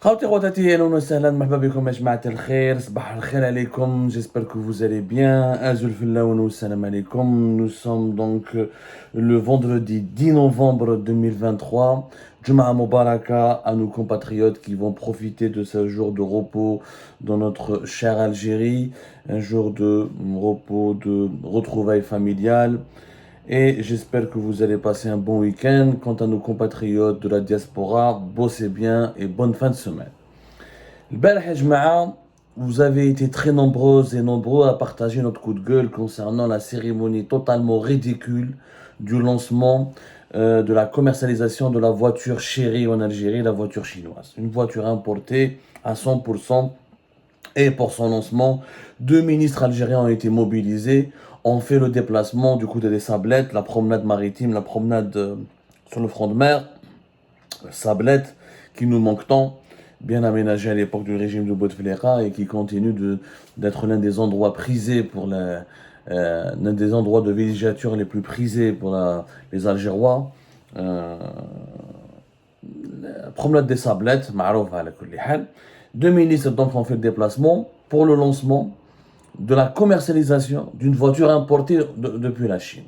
خوتي خواتاتي اهلا وسهلا مرحبا بكم يا جماعة الخير صباح الخير عليكم j'espère que vous allez bien azul fillaoun wa salam alaikum nous sommes donc le vendredi 10 novembre 2023 Jum'a Mubaraka à nos compatriotes qui vont profiter de ce jour de repos dans notre chère Algérie un jour de repos de retrouvailles familiales et j'espère que vous allez passer un bon week-end. Quant à nos compatriotes de la diaspora, bossez bien et bonne fin de semaine. البارح يا جماعة, vous avez été très nombreuses et nombreux à partager notre coup de gueule concernant la cérémonie totalement ridicule du lancement de la commercialisation de la voiture chérie en Algérie, la voiture chinoise. Une voiture importée à 100%. Et pour son lancement, deux ministres algériens ont été mobilisés, ont fait le déplacement du côté des Sablettes, la promenade maritime, la promenade sur le front de mer, Sablettes, qui nous manque tant, bien aménagé à l'époque du régime de Bouteflika et qui continue d'être l'un des endroits prisés pour l'un des endroits de villégiature les plus prisés pour les Algérois. La promenade des Sablettes, معروفة على كل حال. Deux ministres donc ont fait le déplacement pour le lancement de la commercialisation d'une voiture importée depuis la Chine.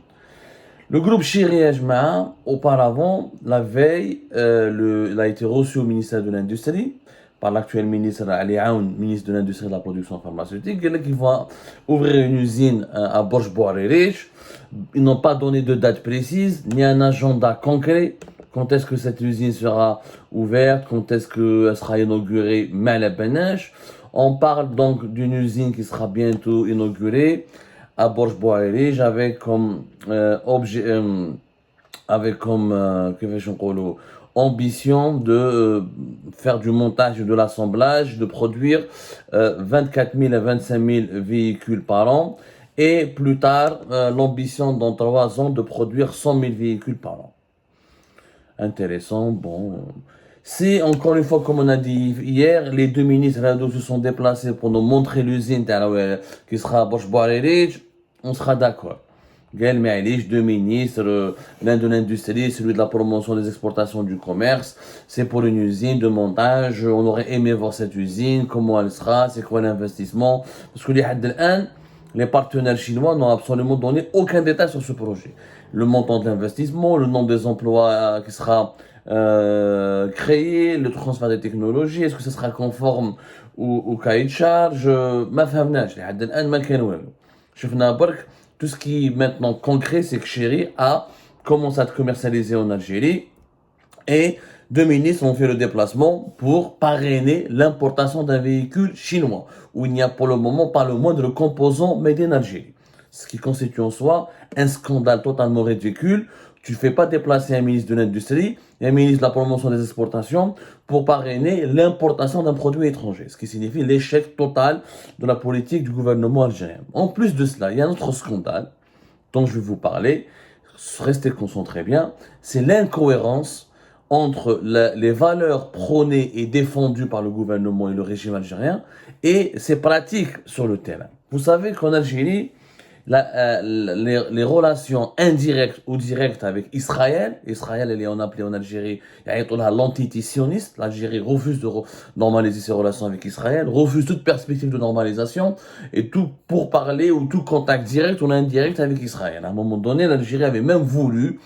Le groupe Chiri Ajma'a, auparavant, la veille, il a été reçu au ministère de l'Industrie par l'actuel ministre Ali Aoun, ministre de l'Industrie et de la Production pharmaceutique, qui va ouvrir une usine à Borj Bouarerich. Ils n'ont pas donné de date précise, ni un agenda concret. Quand est-ce que cette usine sera ouverte? Quand est-ce qu'elle sera inaugurée? On parle donc d'une usine qui sera bientôt inaugurée à Borj Bouarerich avec comme ambition de faire du montage et de l'assemblage, de produire 24 000 à 25 000 véhicules par an et plus tard l'ambition dans 3 ans de produire 100 000 véhicules par an. Intéressant, bon. Si, encore une fois, comme on a dit hier, les deux ministres se sont déplacés pour nous montrer l'usine qui sera à Borj Bouarerich, on sera d'accord. Gaël Me'alish, deux ministres, l'un de l'industrie, celui de la promotion des exportations du commerce, c'est pour une usine de montage, on aurait aimé voir cette usine, comment elle sera, c'est quoi l'investissement, parce que les partenaires chinois n'ont absolument donné aucun détail sur ce projet. Le montant de l'investissement, le nombre des emplois qui sera créé, le transfert des technologies, est-ce que ce sera conforme au cahier de charge, ما فهمناش لحد الآن ما كان والو. شفنا برك tout ce qui est maintenant concret, c'est que Chéri a commencé à être commercialisé en Algérie et deux ministres ont fait le déplacement pour parrainer l'importation d'un véhicule chinois où il n'y a pour le moment pas le moindre composant made in Algérie. Ce qui constitue en soi un scandale totalement ridicule. Tu ne fais pas déplacer un ministre de l'Industrie et un ministre de la Promotion des Exportations pour parrainer l'importation d'un produit étranger, ce qui signifie l'échec total de la politique du gouvernement algérien. En plus de cela, il y a un autre scandale dont je vais vous parler, restez concentrés bien, c'est l'incohérence entre les valeurs prônées et défendues par le gouvernement et le régime algérien et ses pratiques sur le terrain. Vous savez qu'en Algérie, les relations indirectes ou directes avec Israël, elle est appelée en Algérie l'antitisioniste, l'Algérie refuse de normaliser ses relations avec Israël, refuse toute perspective de normalisation et tout pour parler ou tout contact direct ou indirect avec Israël. À un moment donné, l'Algérie avait même voulu,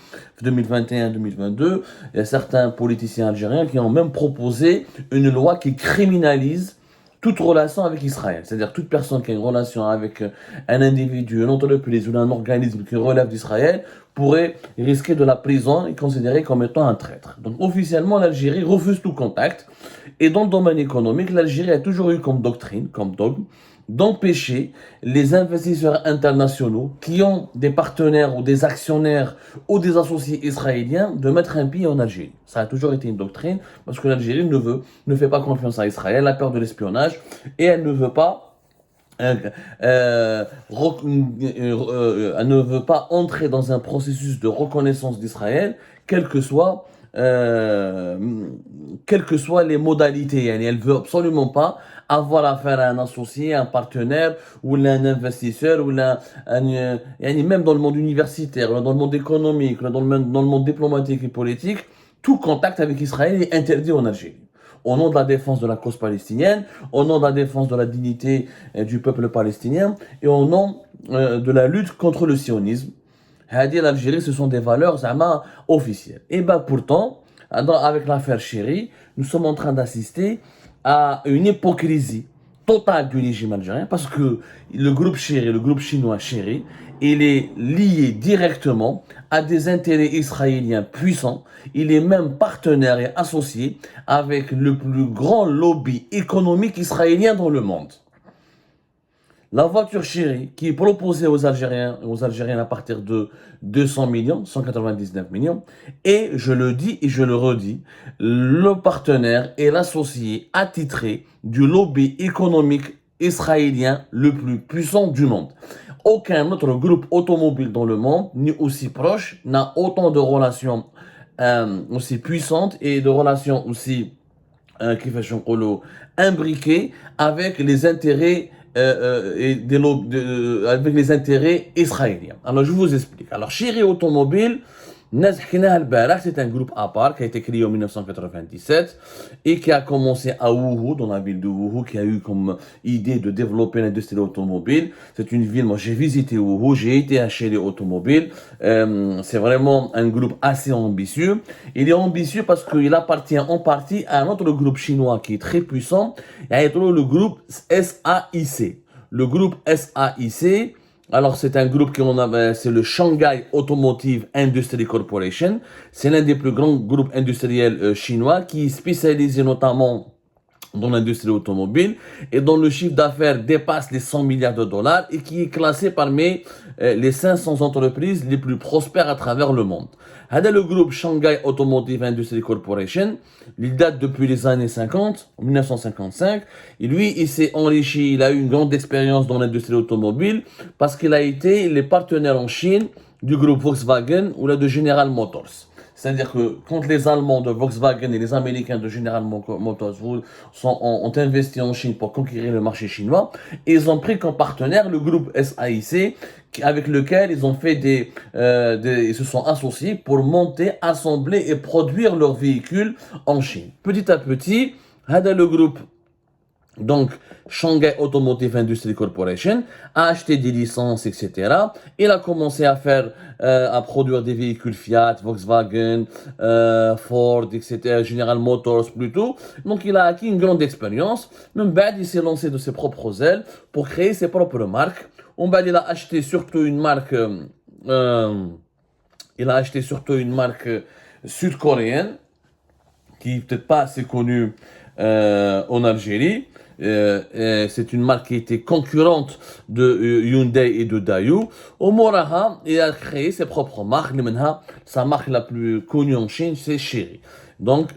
2021-2022, il y a certains politiciens algériens qui ont même proposé une loi qui criminalise toute relation avec Israël, c'est-à-dire toute personne qui a une relation avec un individu, une entreprise ou un organisme qui relève d'Israël pourrait risquer de la prison et considéré comme étant un traître. Donc officiellement, l'Algérie refuse tout contact et dans le domaine économique, l'Algérie a toujours eu comme doctrine, comme dogme, d'empêcher les investisseurs internationaux qui ont des partenaires ou des actionnaires ou des associés israéliens de mettre un pied en Algérie. Ça a toujours été une doctrine parce que l'Algérie ne fait pas confiance à Israël, elle a peur de l'espionnage et elle ne veut pas entrer dans un processus de reconnaissance d'Israël, quelles que soient les modalités. Elle ne veut absolument pas avoir affaire à un associé, un partenaire, ou un investisseur, ou même dans le monde universitaire, dans le monde économique, dans le monde diplomatique et politique, tout contact avec Israël est interdit en Algérie. au nom de la défense de la cause palestinienne, au nom de la défense de la dignité du peuple palestinien et au nom de la lutte contre le sionisme. L'Algérie, ce sont des valeurs officielles. Et bien pourtant, avec l'affaire Chéri, nous sommes en train d'assister à une hypocrisie totale du régime algérien parce que le groupe Chéri, le groupe chinois Chéri, il est lié directement à des intérêts israéliens puissants. Il est même partenaire et associé avec le plus grand lobby économique israélien dans le monde. La voiture Chéri, qui est proposée aux Algériens à partir de 200 millions, 199 millions, et je le dis et je le redis, le partenaire et l'associé attitré du lobby économique israélien le plus puissant du monde. Aucun autre groupe automobile dans le monde, ni aussi proche, n'a autant de relations aussi puissantes et de relations aussi imbriquées avec les intérêts avec les intérêts israéliens. Alors je vous explique. Alors Chéri Automobile, c'est un groupe à part qui a été créé en 1997 et qui a commencé à Wuhu, dans la ville de Wuhu, qui a eu comme idée de développer l'industrie automobile. C'est une ville, moi j'ai visité Wuhu, j'ai été à Chéri Automobile. C'est vraiment un groupe assez ambitieux. Il est ambitieux parce qu'il appartient en partie à un autre groupe chinois qui est très puissant, le groupe SAIC. Le groupe SAIC, alors c'est un groupe c'est le Shanghai Automotive Industry Corporation. C'est l'un des plus grands groupes industriels chinois qui est spécialisé notamment dans l'industrie automobile et dont le chiffre d'affaires dépasse les 100 milliards de dollars et qui est classé parmi les 500 entreprises les plus prospères à travers le monde. Le groupe Shanghai Automotive Industry Corporation, il date depuis les années 50, 1955, et lui, il s'est enrichi, il a eu une grande expérience dans l'industrie automobile parce qu'il a été les partenaires en Chine du groupe Volkswagen ou de General Motors. C'est-à-dire que quand les Allemands de Volkswagen et les Américains de General Motors ont investi en Chine pour conquérir le marché chinois, ils ont pris comme partenaire le groupe SAIC avec lequel ils ont fait ils se sont associés pour monter, assembler et produire leurs véhicules en Chine. Petit à petit, le groupe donc Shanghai Automotive Industry Corporation a acheté des licences, etc. Il a commencé à produire des véhicules Fiat, Volkswagen, Ford, etc., General Motors plutôt. Donc il a acquis une grande expérience. Même il s'est lancé de ses propres ailes pour créer ses propres marques. Il a acheté surtout une marque sud-coréenne qui n'est peut-être pas assez connue en Algérie. C'est une marque qui était concurrente de Hyundai et de Daewoo. Moraha, il a créé ses propres marques. Sa marque la plus connue en Chine, c'est Chery. Donc,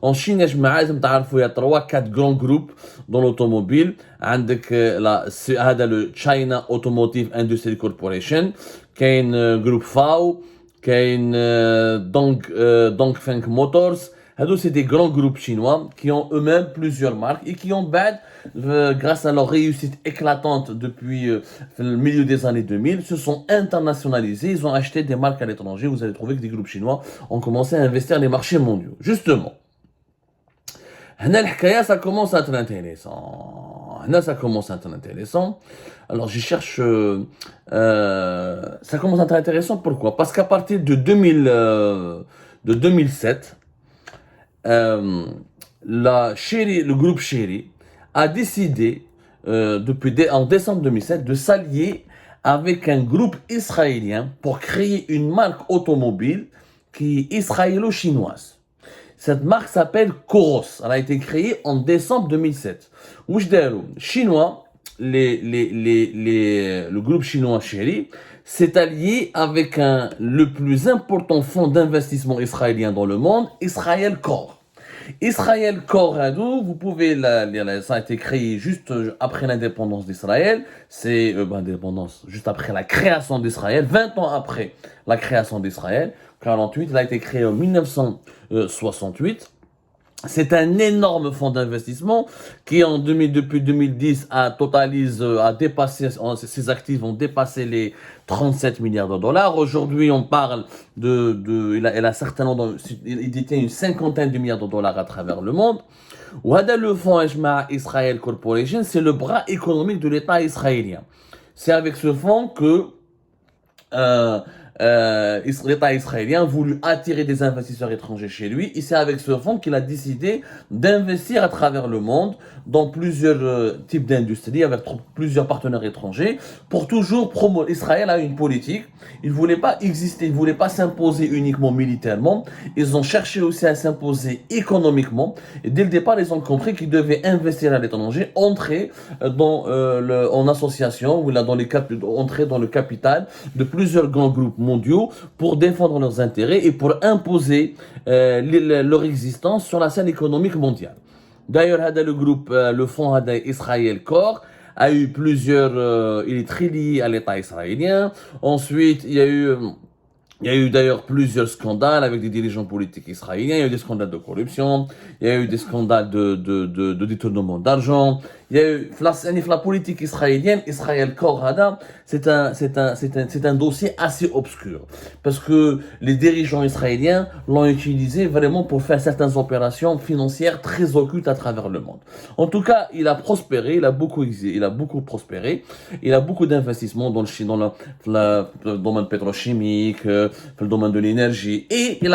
en Chine, il y a 3-4 grands groupes dans l'automobile. Le China Automotive Industry Corporation, qui est un groupe FAO, qui est Dongfeng Motors. C'est des grands groupes chinois qui ont eux-mêmes plusieurs marques et qui ont, grâce à leur réussite éclatante depuis le milieu des années 2000, se sont internationalisés. Ils ont acheté des marques à l'étranger. Vous allez trouver que des groupes chinois ont commencé à investir les marchés mondiaux. Justement, ça commence à être intéressant. Alors, je cherche... ça commence à être intéressant, pourquoi? Parce qu'à partir de 2007, le groupe Chéri a décidé en décembre 2007 de s'allier avec un groupe israélien pour créer une marque automobile qui est israélo-chinoise. Cette marque s'appelle Coros. Elle a été créée en décembre 2007. Chinois, le groupe chinois Chéri s'est allié avec le plus important fonds d'investissement israélien dans le monde, Israel Corp. Israel Corp, vous pouvez ça a été créé juste après l'indépendance d'Israël. C'est juste après la création d'Israël, 20 ans après la création d'Israël, 48. Il a été créé en 1968. C'est un énorme fonds d'investissement qui, depuis 2010, a dépassé, ses actifs ont dépassé les 37 milliards de dollars. Aujourd'hui, on parle il a certainement, il détient une cinquantaine de milliards de dollars à travers le monde. وهذا le fonds Israel Corporation, c'est le bras économique de l'État israélien. C'est avec ce fonds que l'État israélien a voulu attirer des investisseurs étrangers chez lui, et c'est avec ce fonds qu'il a décidé d'investir à travers le monde dans plusieurs types d'industries, avec plusieurs partenaires étrangers, pour toujours promouvoir. Israël a une politique, il ne voulait pas exister, il ne voulait pas s'imposer uniquement militairement, ils ont cherché aussi à s'imposer économiquement, et dès le départ, ils ont compris qu'ils devaient investir à l'étranger, entrer en association, ou là, entrer dans le capital de plusieurs grands groupes mondiaux pour défendre leurs intérêts et pour imposer leur existence sur la scène économique mondiale. D'ailleurs, le fonds Israël Corps a eu il est très lié à l'État israélien. Ensuite, il y a eu d'ailleurs plusieurs scandales avec des dirigeants politiques israéliens. Il y a eu des scandales de corruption, il y a eu des scandales de détournement d'argent. Il y a eu la politique israélienne, Israël Korhada, c'est un dossier assez obscur. Parce que les dirigeants israéliens l'ont utilisé vraiment pour faire certaines opérations financières très occultes à travers le monde. En tout cas, il a prospéré, il a beaucoup prospéré. Il a beaucoup d'investissements dans le domaine pétrochimique, dans le domaine de l'énergie. Et il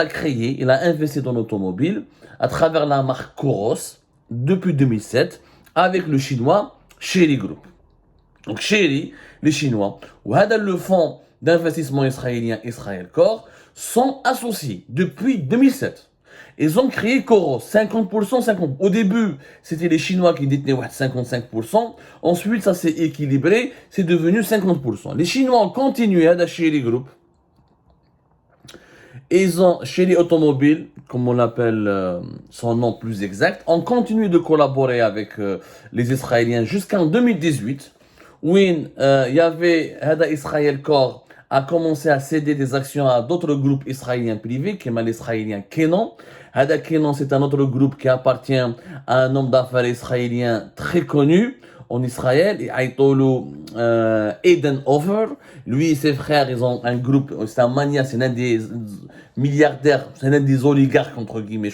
a investi dans l'automobile à travers la marque Coros depuis 2007 avec le chinois Chery Group. Donc Chery, les Chinois, ou le fonds d'investissement israélien Israel Corp sont associés depuis 2007. Ils ont créé Coros, 50%, 50%. Au début, c'était les Chinois qui détenaient 55%. Ensuite, ça s'est équilibré, c'est devenu 50%. Les Chinois ont continué à Chery Group. Et ils ont, Chery Automobile, comme on l'appelle son nom plus exact, ont continué de collaborer avec les Israéliens jusqu'en 2018, où il y avait Israel Corp a commencé à céder des actions à d'autres groupes israéliens privés, comme l'israélien Kenon. Kenon, c'est un autre groupe qui appartient à un homme d'affaires israélien très connu en Israël, et Aïtolo Eden Ofer. Lui et ses frères, ils ont un groupe, c'est un mania, c'est l'un des milliardaires, c'est l'un des oligarques, entre guillemets,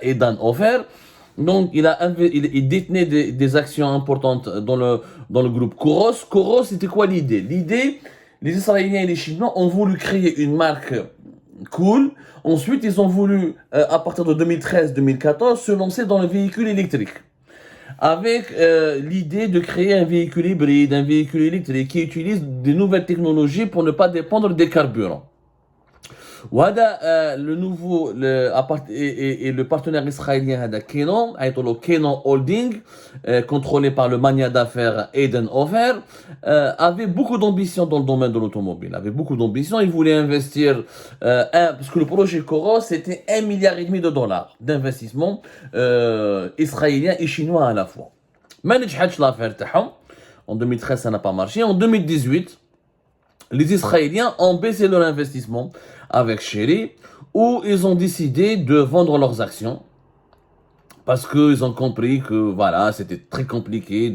Eden Ofer. Donc, il détenait des actions importantes dans le groupe Coros. Coros, c'était quoi l'idée? L'idée, les Israéliens et les Chinois ont voulu créer une marque cool. Ensuite, ils ont voulu, à partir de 2013-2014, se lancer dans le véhicule électrique. Avec l'idée de créer un véhicule hybride, un véhicule électrique qui utilise des nouvelles technologies pour ne pas dépendre des carburants. وهذا le partenaire israélien هذا Kenon, Kenon Holding, contrôlé par le magnat d'affaires Eden Ofer, avait beaucoup d'ambition dans le domaine de l'automobile. Avait beaucoup d'ambition. Il voulait investir parce que le projet Coros c'était 1,5 milliard de dollars d'investissement israélien et chinois à la fois. ما نجحتش l'affaire تاعهم. En 2013 ça n'a pas marché. En 2018 les Israéliens ont baissé leur investissement avec Chery, où ils ont décidé de vendre leurs actions parce qu'ils ont compris que voilà, c'était très compliqué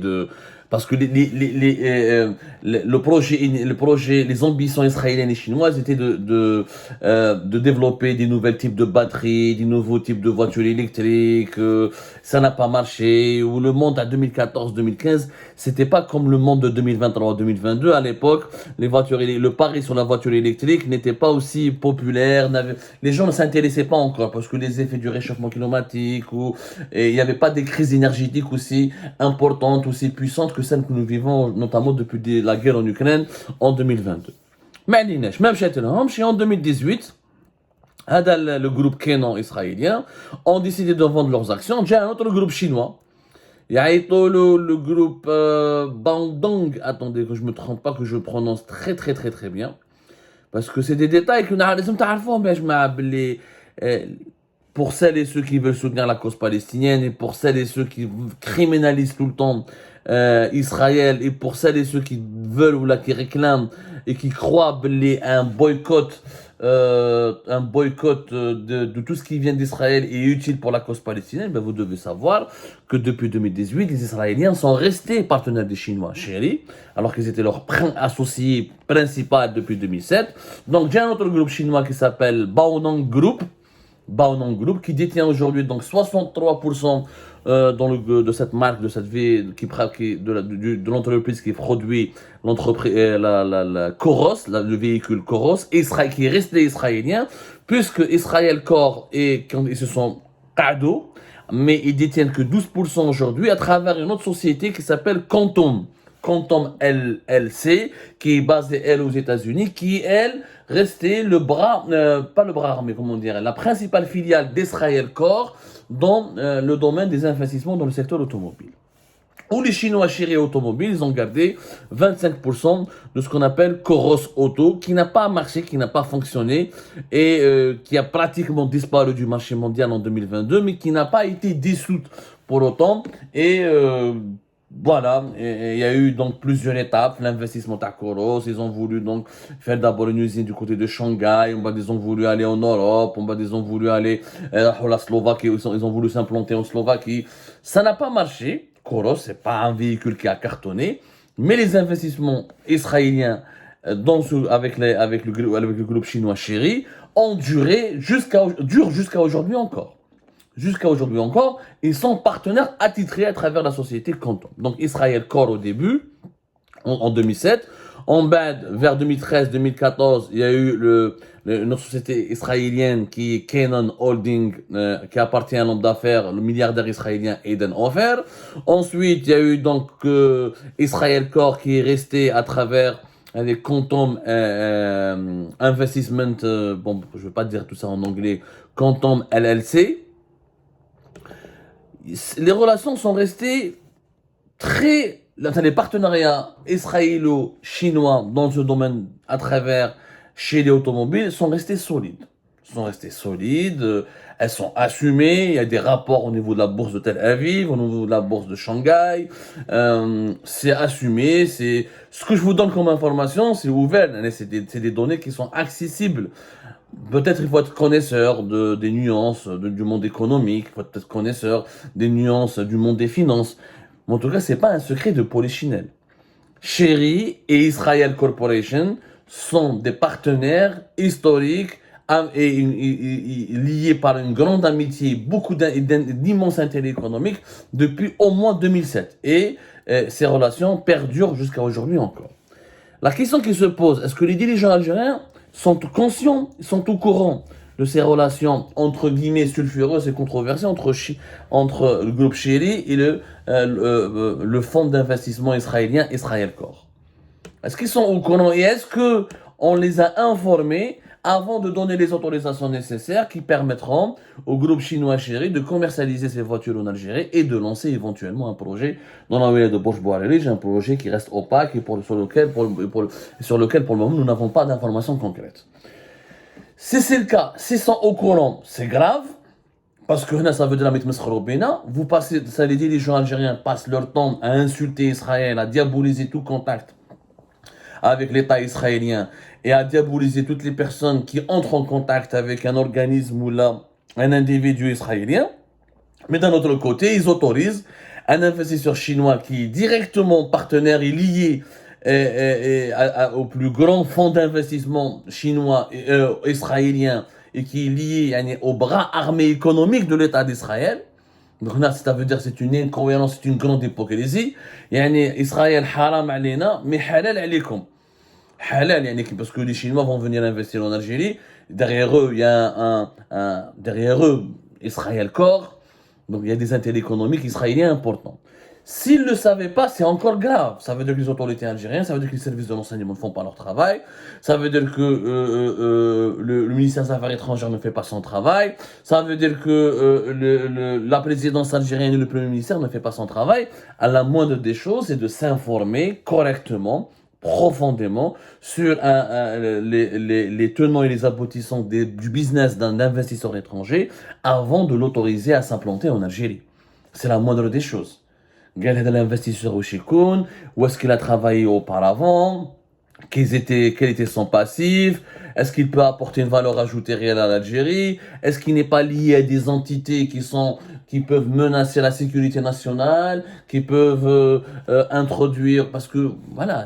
parce que le projet, les ambitions israéliennes et chinoises étaient de développer des nouveaux types de batteries, des nouveaux types de voitures électriques. Ça n'a pas marché. Ou le monde à 2014-2015, c'était pas comme le monde de 2023-2022. À l'époque, le pari sur la voiture électrique n'était pas aussi populaire. Les gens ne s'intéressaient pas encore parce que les effets du réchauffement climatique et il n'y avait pas des crises énergétiques aussi importantes, aussi puissantes que celles que nous vivons, notamment depuis la guerre en Ukraine en 2022. Mais même en 2018, le groupe Kenon israélien ont décidé de vendre leurs actions. J'ai un autre groupe chinois. Il y a le groupe Bandong. Attendez que je me trompe pas, que je prononce très très très très bien. Parce que c'est des détails que nous avons. Pour celles et ceux qui veulent soutenir la cause palestinienne, et pour celles et ceux qui criminalisent tout le temps Israël, et pour celles et ceux qui veulent ou là qui réclament et qui croient à un boycott un boycott de tout ce qui vient d'Israël est utile pour la cause palestinienne, ben vous devez savoir que depuis 2018, les Israéliens sont restés partenaires des Chinois chéris, alors qu'ils étaient leur associé principal depuis 2007. Donc, j'ai un autre groupe chinois qui s'appelle Baonang Group, qui détient aujourd'hui donc 63% de cette marque, de cette ville, de l'entreprise qui produit l'entreprise, la Coros, le véhicule Coros, qui est resté israélien, puisque Israël Corps quand ils se sont cadeaux, mais ils détiennent que 12% aujourd'hui à travers une autre société qui s'appelle Quantum LLC, qui est basée, elle, aux États-Unis, qui, elle, restait pas le bras armé, comment dire, la principale filiale d'Israël Corps dans le domaine des investissements dans le secteur automobile. Où les Chinois chéris automobiles, ils ont gardé 25% de ce qu'on appelle Coros Auto, qui n'a pas marché, qui n'a pas fonctionné, et qui a pratiquement disparu du marché mondial en 2022, mais qui n'a pas été dissoute pour autant. Et voilà, il y a eu donc plusieurs étapes. L'investissement à Coros, ils ont voulu donc faire d'abord une usine du côté de Shanghai, ils ont voulu aller en Europe, ils ont voulu aller à la Slovaquie, ils ont voulu s'implanter en Slovaquie. Ça n'a pas marché. Coros, c'est pas un véhicule qui a cartonné, mais les investissements israéliens avec le groupe chinois Chery durent jusqu'à aujourd'hui encore. Jusqu'à aujourd'hui encore, ils sont partenaires attitrés à travers la société Quantum. Donc Israël Corps au début, en 2007. En bas, vers 2013-2014, il y a eu une autre société israélienne qui est Canaan Holding, qui appartient à l'homme d'affaires, le milliardaire israélien Eden Ofer. Ensuite, il y a eu donc Israël Corps qui est resté à travers les Quantum Investment, bon, je ne vais pas dire tout ça en anglais, Quantum LLC. Les relations sont restées les partenariats israélo-chinois dans ce domaine à travers chez les automobiles sont restés solides. Elles sont assumées, il y a des rapports au niveau de la bourse de Tel Aviv, au niveau de la bourse de Shanghai, c'est assumé, ce que je vous donne comme information, c'est ouvert, c'est des données qui sont accessibles. Peut-être il faut être connaisseur des nuances du monde économique, il faut être connaisseur des nuances du monde des finances. Mais en tout cas, c'est pas un secret de polichinelle. Chery et Israel Corporation sont des partenaires historiques et liés par une grande amitié, beaucoup d'immenses intérêts économiques depuis au moins 2007. Et ces relations perdurent jusqu'à aujourd'hui encore. La question qui se pose, est-ce que les dirigeants algériens sont conscients, sont au courant de ces relations entre guillemets sulfureuses et controversées entre le groupe Chery et le fonds d'investissement israélien Israël Corps? Est-ce qu'ils sont au courant et est-ce qu'on les a informés avant de donner les autorisations nécessaires qui permettront au groupe chinois Chery de commercialiser ses voitures en Algérie et de lancer éventuellement un projet dans la wilaya de Bourg-Bouariri, un projet qui reste opaque et sur lequel pour le moment nous n'avons pas d'informations concrètes. Si c'est le cas, s'ils sont au courant, c'est grave, parce que ça veut dire la mitmeskhar bina. Les dirigeants algériens passent leur temps à insulter Israël, à diaboliser tout contact avec l'État israélien et à diaboliser toutes les personnes qui entrent en contact avec un organisme ou un individu israélien. Mais d'un autre côté, ils autorisent un investisseur chinois qui est directement partenaire et lié au plus grand fonds d'investissement chinois israélien et qui est lié au bras armé économique de l'État d'Israël. Donc là, ça veut dire que c'est une incohérence, c'est une grande hypocrisie. Israël haram alayna, mais halal alaykum. Halal, parce que les Chinois vont venir investir en Algérie. Derrière eux, il y a derrière eux, Israël Corps. Donc il y a des intérêts économiques israéliens importants. S'ils ne le savaient pas, c'est encore grave. Ça veut dire que les autorités algériennes, ça veut dire que les services de renseignement ne font pas leur travail, ça veut dire que le ministère des Affaires étrangères ne fait pas son travail, ça veut dire que la présidence algérienne et le Premier ministère ne fait pas son travail. À la moindre des choses, c'est de s'informer correctement, profondément sur les tenants et les aboutissants du business d'un investisseur étranger avant de l'autoriser à s'implanter en Algérie. C'est la moindre des choses. Quel est l'investisseur au Chikoun? Où est-ce qu'il a travaillé auparavant? quel était son passif, est-ce qu'il peut apporter une valeur ajoutée réelle à l'Algérie, est-ce qu'il n'est pas lié à des entités qui peuvent menacer la sécurité nationale, qui peuvent introduire, parce que voilà,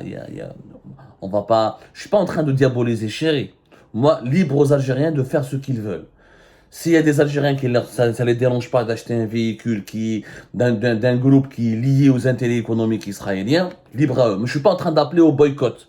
on va pas, je suis pas en train de diaboliser Chéri. Moi, libre aux Algériens de faire ce qu'ils veulent. S'il y a des Algériens ça ne les dérange pas d'acheter un véhicule d'un groupe qui est lié aux intérêts économiques israéliens, libre à eux. Mais je ne suis pas en train d'appeler au boycott.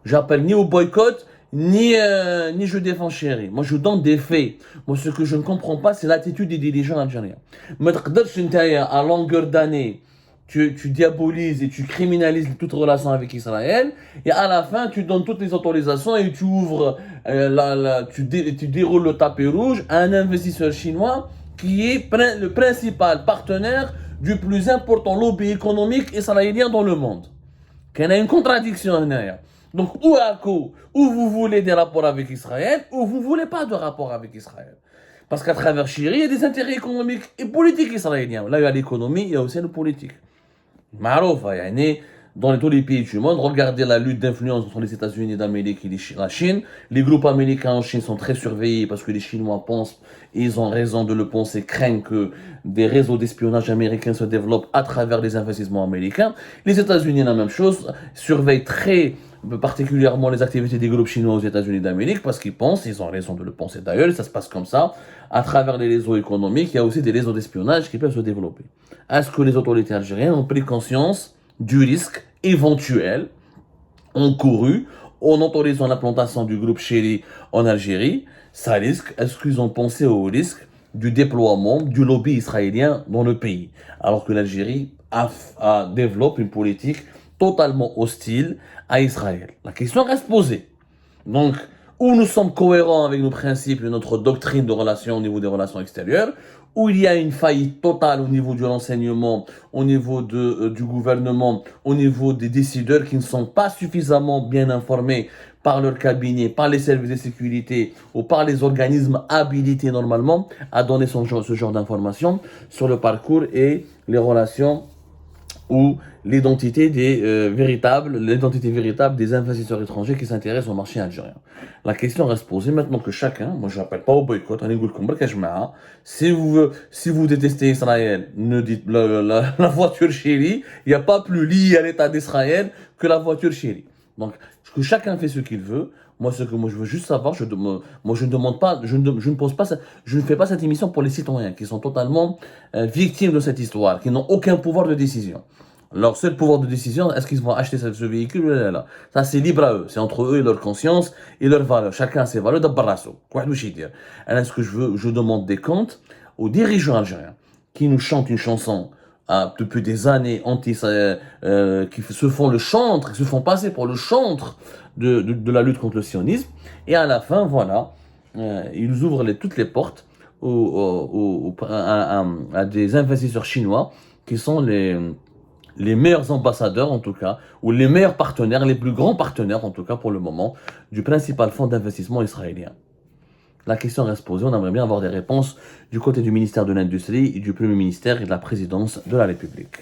J'appelle ni au boycott, ni je défends Chéri. Moi, je donne des faits. Moi, ce que je ne comprends pas, c'est l'attitude des dirigeants algériens. Mais à longueur d'année, tu diabolises et tu criminalises toute relation avec Israël, et à la fin, tu donnes toutes les autorisations et tu ouvres, tu déroules le tapis rouge à un investisseur chinois qui est le principal partenaire du plus important lobby économique israélien dans le monde. Il y a une contradiction. Donc, ou vous voulez des rapports avec Israël, ou vous ne voulez pas de rapports avec Israël. Parce qu'à travers Chéri, il y a des intérêts économiques et politiques israéliens. Là, il y a l'économie, il y a aussi le politique. Marouf, dans tous les pays du monde, regardez la lutte d'influence entre les États-Unis d'Amérique et la Chine. Les groupes américains en Chine sont très surveillés parce que les Chinois pensent, et ils ont raison de le penser, craignent que des réseaux d'espionnage américains se développent à travers les investissements américains. Les États-Unis, la même chose, surveillent très particulièrement les activités des groupes chinois aux États-Unis d'Amérique parce qu'ils pensent, ils ont raison de le penser d'ailleurs, et ça se passe comme ça, à travers les réseaux économiques, il y a aussi des réseaux d'espionnage qui peuvent se développer. Est-ce que les autorités algériennes ont pris conscience du risque éventuel encouru en autorisant l'implantation du groupe Chéri en Algérie? Ça risque, est-ce qu'ils ont pensé au risque du déploiement du lobby israélien dans le pays, alors que l'Algérie développe une politique totalement hostile à Israël? La question reste posée. Donc, où nous sommes cohérents avec nos principes et notre doctrine de relations au niveau des relations extérieures, où il y a une faillite totale au niveau du renseignement, au niveau du gouvernement, au niveau des décideurs qui ne sont pas suffisamment bien informés par leur cabinet, par les services de sécurité ou par les organismes habilités normalement à donner ce genre d'informations sur le parcours et les relations ou l'identité véritable des investisseurs étrangers qui s'intéressent au marché algérien. La question reste posée maintenant que chacun, moi je n'appelle pas au boycott, si vous détestez Israël, ne dites la voiture Chéri, il n'y a pas plus lié à l'état d'Israël que la voiture Chéri. Donc que chacun fait ce qu'il veut. Moi, ce que je veux juste savoir, je ne demande pas, je ne pose pas, je ne fais pas cette émission pour les citoyens qui sont totalement victimes de cette histoire, qui n'ont aucun pouvoir de décision. Leur seul pouvoir de décision, est-ce qu'ils vont acheter ce véhicule? Là. Ça, c'est libre à eux. C'est entre eux et leur conscience et leurs valeurs. Chacun a ses valeurs. Alors, ce que je demande des comptes aux dirigeants algériens qui nous chantent une chanson depuis des années qui se font le chantre, qui se font passer pour le chantre de la lutte contre le sionisme. Et à la fin, voilà, ils ouvrent toutes les portes à des investisseurs chinois qui sont les meilleurs ambassadeurs en tout cas, ou les meilleurs partenaires, les plus grands partenaires en tout cas pour le moment, du principal fonds d'investissement israélien. La question reste posée, on aimerait bien avoir des réponses du côté du ministère de l'Industrie et du Premier ministère et de la Présidence de la République.